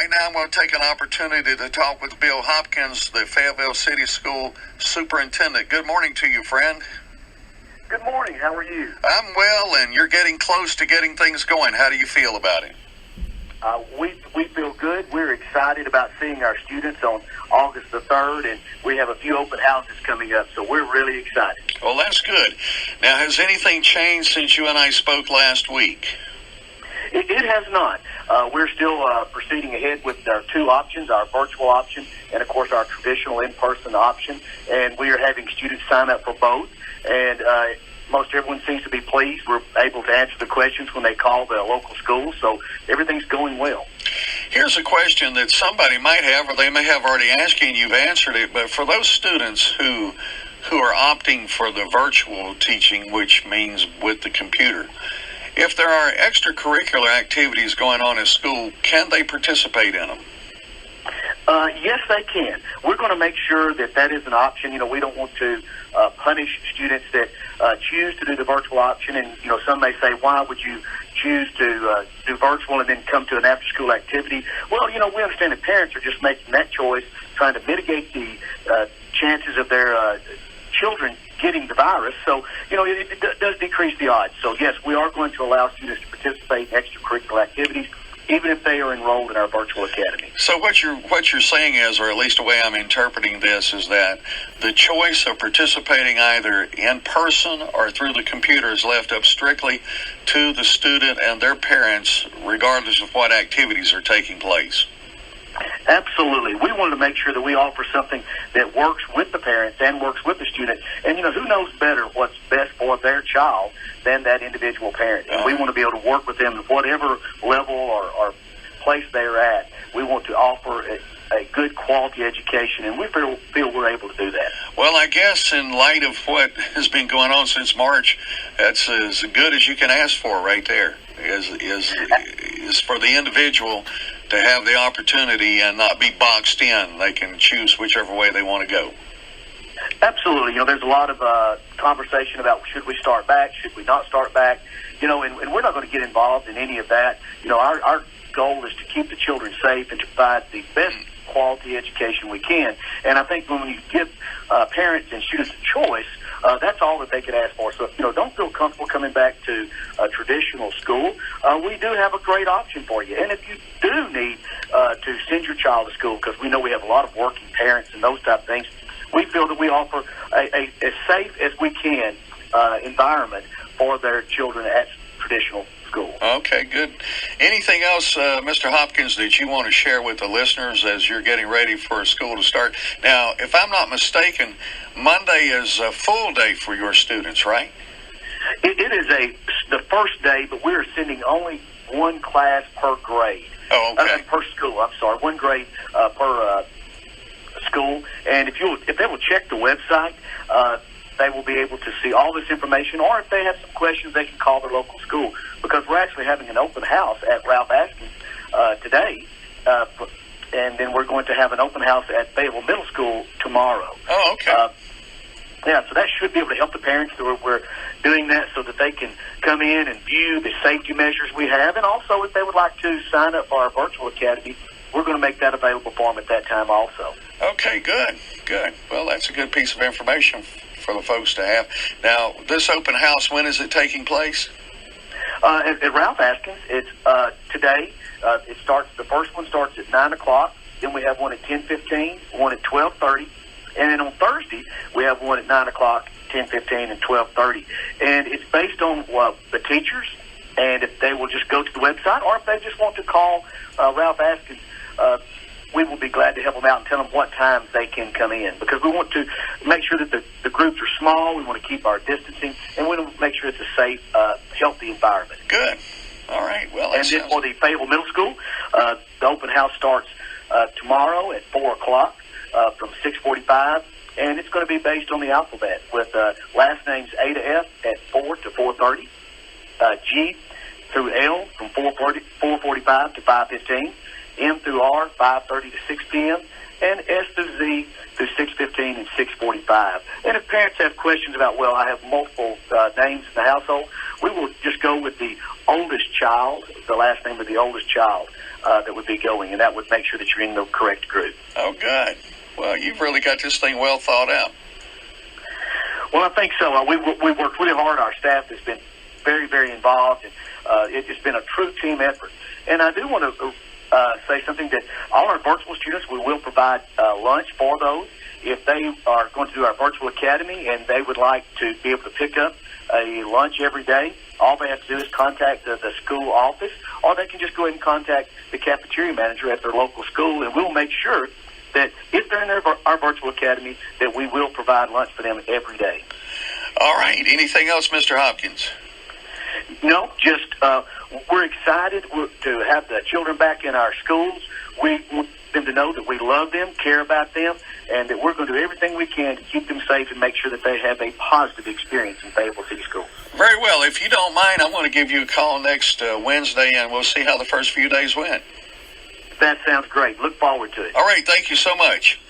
right now I'm going to take an opportunity to talk with Bill Hopkins, the Fayetteville City School Superintendent. Good morning to you, friend. Good morning. How are you? I'm well, and you're getting close to getting things going. How do you feel about it? We feel good. We're excited about seeing our students on August the 3rd, and we have a few open houses coming up, so we're really excited. Well, that's good. Now, has anything changed since you and I spoke last week? It has not. We're still proceeding ahead with our two options, our virtual option and, of course, our traditional in-person option, and we are having students sign up for both, and most everyone seems to be pleased. We're able to answer the questions when they call the local schools, so everything's going well. Here's a question that somebody might have, or they may have already asked you and you've answered it, but for those students who are opting for the virtual teaching, which means with the computer, if there are extracurricular activities going on at school, can they participate in them? Yes, they can. We're going to make sure that is an option. You know, we don't want to punish students that choose to do the virtual option. And, you know, some may say, why would you choose to do virtual and then come to an after-school activity? Well, you know, we understand that parents are just making that choice, trying to mitigate the chances of their children getting the virus. So, you know, it does decrease the odds. So, yes, we are going to allow students to participate in extracurricular activities, even if they are enrolled in our virtual academy. So what you're saying is, or at least the way I'm interpreting this, is that the choice of participating either in person or through the computer is left up strictly to the student and their parents, regardless of what activities are taking place. Absolutely. We wanted to make sure that we offer something that works with the parents and works with the student. And, you know, who knows better what's best for their child than that individual parent? And we want to be able to work with them at whatever level or place they're at. We want to offer a good quality education, and we feel we're able to do that. Well, I guess in light of what has been going on since March, that's as good as you can ask for right there, is for the individual to have the opportunity and not be boxed in. They can choose whichever way they want to go. Absolutely. You know, there's a lot of conversation about should we start back, should we not start back, you know, and we're not going to get involved in any of that. You know, our goal is to keep the children safe and to provide the best quality education we can. And I think when you give parents and students a choice, that's all that they could ask for. So, if, you know, don't feel comfortable coming back to a traditional school, we do have a great option for you. And if you do need to send your child to school, because we know we have a lot of working parents and those type of things, we feel that we offer a as safe as we can environment for their children at traditional school. Okay, good. Anything else, Mr. Hopkins, that you want to share with the listeners as you're getting ready for school to start? Now, if I'm not mistaken, Monday is a full day for your students, right? It is the first day, but we're sending only one class per grade. Oh, okay. Per school, I'm sorry. One grade per school. And if they will check the website, they will be able to see all this information, or if they have some questions, they can call their local school, because we're actually having an open house at Ralph Askins today, and then we're going to have an open house at Fayetteville Middle School tomorrow. Oh, okay. Yeah, so that should be able to help the parents. We're doing that so that they can come in and view the safety measures we have, and also if they would like to sign up for our virtual academy, we're going to make that available for them at that time also. Okay, good. Well, that's a good piece of information for the folks to have. Now, this open house, when is it taking place? At Ralph Askins, it's today. The first one starts at 9 o'clock. Then we have one at 10:15, one at 12:30. And then on Thursday, we have one at 9 o'clock, 10:15, and 12:30. And it's based on the teachers, and if they will just go to the website, or if they just want to call Ralph Askins, we will be glad to help them out and tell them what times they can come in, because we want to make sure that the groups are small. We want to keep our distancing, and we want to make sure it's a safe, healthy environment. Good. All right. Well, and then for the Fayetteville Middle School, the open house starts tomorrow at 4 o'clock from 6:45, and it's going to be based on the alphabet with last names A to F at 4 to 4:30, G through L from 4:45 to 5:15, M through R, 5:30 to 6 p.m., and S through Z through 6:15 and 6:45. And if parents have questions about, well, I have multiple names in the household, we will just go with the oldest child, the last name of the oldest child. that would be going, and that would make sure that you're in the correct group. Oh, good. Well, you've really got this thing well thought out. Well, I think so. We worked really hard. Our staff has been very, very involved, and it's been a true team effort. And I do want to say something that all our virtual students, we will provide lunch for those. If they are going to do our virtual academy and they would like to be able to pick up a lunch every day, all they have to do is contact the school office, or they can just go ahead and contact the cafeteria manager at their local school, and we'll make sure that if they're in our virtual academy, that we will provide lunch for them every day. All right. Anything else, Mr. Hopkins? No, just we're excited to have the children back in our schools. We want them to know that we love them, care about them, and that we're going to do everything we can to keep them safe and make sure that they have a positive experience in Fayetteville City Schools. Very well. If you don't mind, I'm going to give you a call next Wednesday, and we'll see how the first few days went. That sounds great. Look forward to it. All right. Thank you so much.